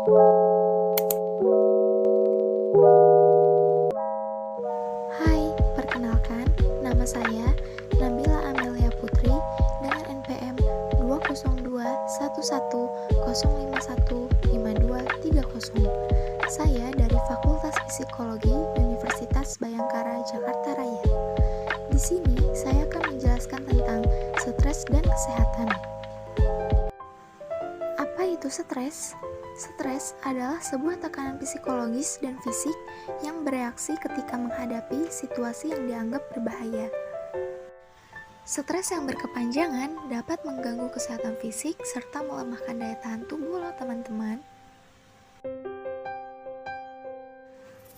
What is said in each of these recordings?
Hai, perkenalkan, nama saya Nabila Amelia Putri dengan NPM 2021101515230. Saya dari Fakultas Psikologi Universitas Bhayangkara Jakarta Raya. Di sini saya akan menjelaskan tentang stres dan kesehatan. Apa itu stres? Stres adalah sebuah tekanan psikologis dan fisik yang bereaksi ketika menghadapi situasi yang dianggap berbahaya. Stres yang berkepanjangan dapat mengganggu kesehatan fisik serta melemahkan daya tahan tubuh loh teman-teman.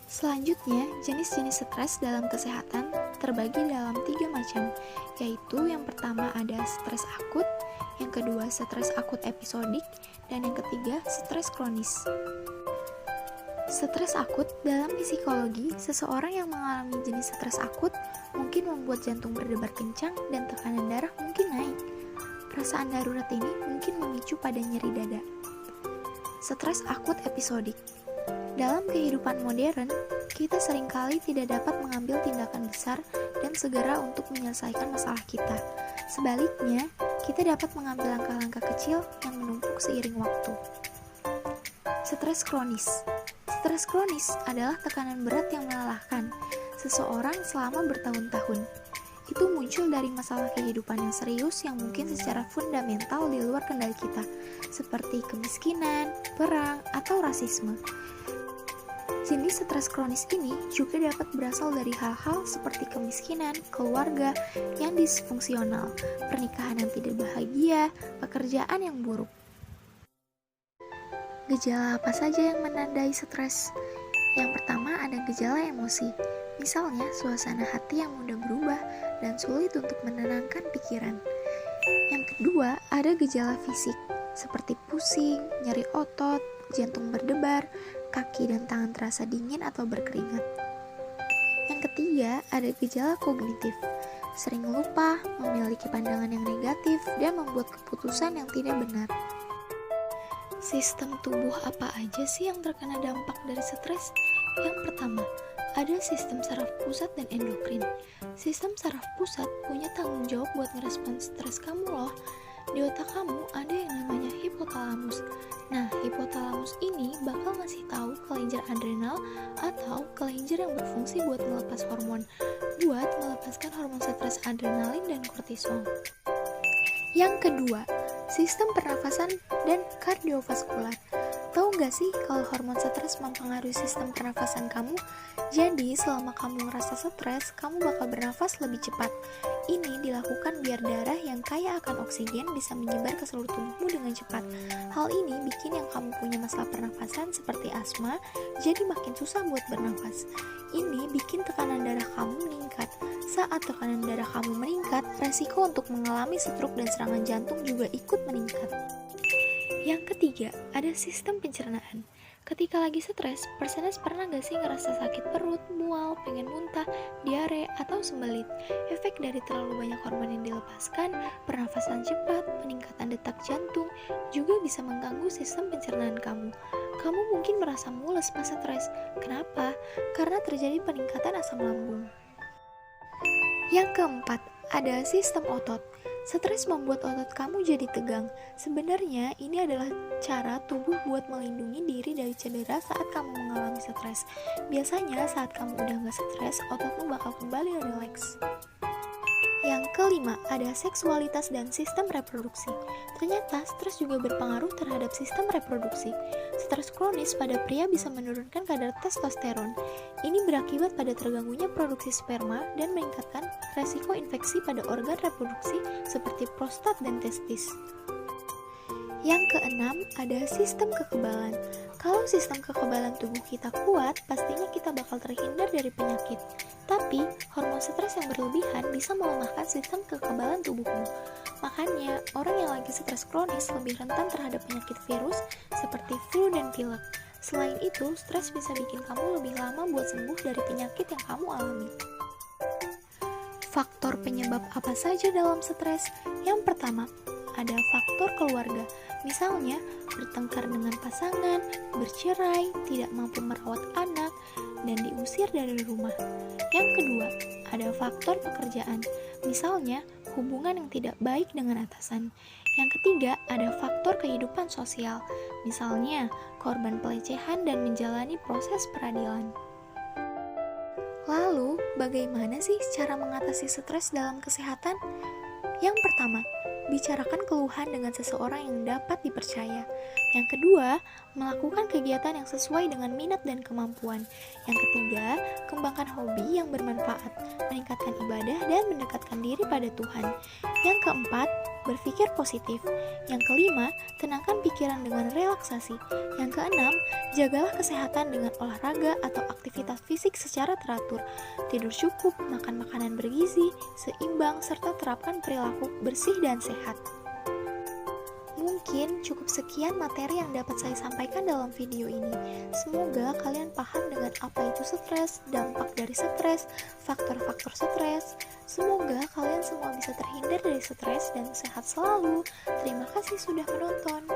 Selanjutnya, jenis-jenis stres dalam kesehatan terbagi dalam 3 macam, yaitu yang pertama ada stres akut, yang kedua stres akut episodik, dan yang ketiga stres kronis. Stres akut dalam psikologi, seseorang yang mengalami jenis stres akut mungkin membuat jantung berdebar kencang dan tekanan darah mungkin naik. Perasaan darurat ini mungkin memicu pada nyeri dada. Stres akut episodik. Dalam kehidupan modern, kita seringkali tidak dapat mengambil tindakan besar dan segera untuk menyelesaikan masalah kita. Sebaliknya, kita dapat mengambil langkah-langkah kecil yang menumpuk seiring waktu. Stres kronis. Stres kronis adalah tekanan berat yang melelahkan seseorang selama bertahun-tahun. Itu muncul dari masalah kehidupan yang serius yang mungkin secara fundamental di luar kendali kita, seperti kemiskinan, perang, atau rasisme. Jenis stres kronis ini juga dapat berasal dari hal-hal seperti kemiskinan, keluarga yang disfungsional, pernikahan yang tidak bahagia, pekerjaan yang buruk. Gejala apa saja yang menandai stres? Yang pertama ada gejala emosi, misalnya suasana hati yang mudah berubah dan sulit untuk menenangkan pikiran. Yang kedua ada gejala fisik, seperti pusing, nyeri otot, jantung berdebar, kaki dan tangan terasa dingin atau berkeringat. Yang ketiga, ada gejala kognitif, sering lupa, memiliki pandangan yang negatif, dan membuat keputusan yang tidak benar. Sistem tubuh apa aja sih yang terkena dampak dari stres? Yang pertama, ada sistem saraf pusat dan endokrin. Sistem saraf pusat punya tanggung jawab buat ngerespon stres kamu loh. Di otak kamu ada yang namanya hipotalamus. Nah, hipotalamus ini bakal ngasih tahu kelenjar adrenal atau kelenjar yang berfungsi buat melepas hormon, buat melepaskan hormon stres adrenalin dan kortisol. Yang kedua, sistem pernafasan dan kardiovaskular. Tahu nggak sih kalau hormon stres mempengaruhi sistem pernafasan kamu? Jadi, selama kamu ngerasa stres, kamu bakal bernafas lebih cepat. Ini dilakukan biar darah yang kaya akan oksigen bisa menyebar ke seluruh tubuhmu dengan cepat. Hal ini bikin yang kamu punya masalah pernafasan seperti asma, jadi makin susah buat bernafas. Ini bikin tekanan darah kamu meningkat. Saat tekanan darah kamu meningkat, resiko untuk mengalami stroke dan serangan jantung juga ikut meningkat. Yang ketiga, ada sistem pencernaan. Ketika lagi stres, personers pernah gak sih ngerasa sakit perut, mual, pengen muntah, diare, atau sembelit? Efek dari terlalu banyak hormon yang dilepaskan, pernafasan cepat, peningkatan detak jantung, juga bisa mengganggu sistem pencernaan kamu. Kamu mungkin merasa mules pas stres. Kenapa? Karena terjadi peningkatan asam lambung. Yang keempat, ada sistem otot. Stres membuat otot kamu jadi tegang. Sebenarnya ini adalah cara tubuh buat melindungi diri dari cedera saat kamu mengalami stres. Biasanya saat kamu udah gak stres, ototmu bakal kembali rileks. Yang kelima, ada seksualitas dan sistem reproduksi. Ternyata stres juga berpengaruh terhadap sistem reproduksi. Stres kronis pada pria bisa menurunkan kadar testosteron. Ini berakibat pada terganggunya produksi sperma dan meningkatkan resiko infeksi pada organ reproduksi seperti prostat dan testis. Yang keenam, ada sistem kekebalan. Kalau sistem kekebalan tubuh kita kuat, pastinya kita bakal terhindar dari penyakit. Tapi, hormon stres yang berlebihan bisa melemahkan sistem kekebalan tubuhmu. Makanya, orang yang lagi stres kronis lebih rentan terhadap penyakit virus seperti flu dan pilek. Selain itu, stres bisa bikin kamu lebih lama buat sembuh dari penyakit yang kamu alami. Faktor penyebab apa saja dalam stres? Yang pertama, ada faktor keluarga. Misalnya, bertengkar dengan pasangan, bercerai, tidak mampu merawat anak, dan diusir dari rumah. Yang kedua, ada faktor pekerjaan. Misalnya, hubungan yang tidak baik dengan atasan. Yang ketiga, ada faktor kehidupan sosial. Misalnya, korban pelecehan dan menjalani proses peradilan. Lalu, bagaimana sih cara mengatasi stres dalam kesehatan? Yang pertama, bicarakan keluhan dengan seseorang yang dapat dipercaya. Yang kedua, melakukan kegiatan yang sesuai dengan minat dan kemampuan. Yang ketiga, kembangkan hobi yang bermanfaat, meningkatkan ibadah dan mendekatkan diri pada Tuhan. Yang keempat, berpikir positif. Yang kelima, tenangkan pikiran dengan relaksasi. Yang keenam, jagalah kesehatan dengan olahraga atau aktivitas fisik secara teratur. Tidur cukup, makan makanan bergizi, seimbang, serta terapkan perilaku bersih dan sehat. Mungkin cukup sekian materi yang dapat saya sampaikan dalam video ini. Semoga kalian paham dengan apa itu stres, dampak dari stres, faktor-faktor stres. Semoga kalian semua bisa terhindar dari stres dan sehat selalu. Terima kasih sudah menonton.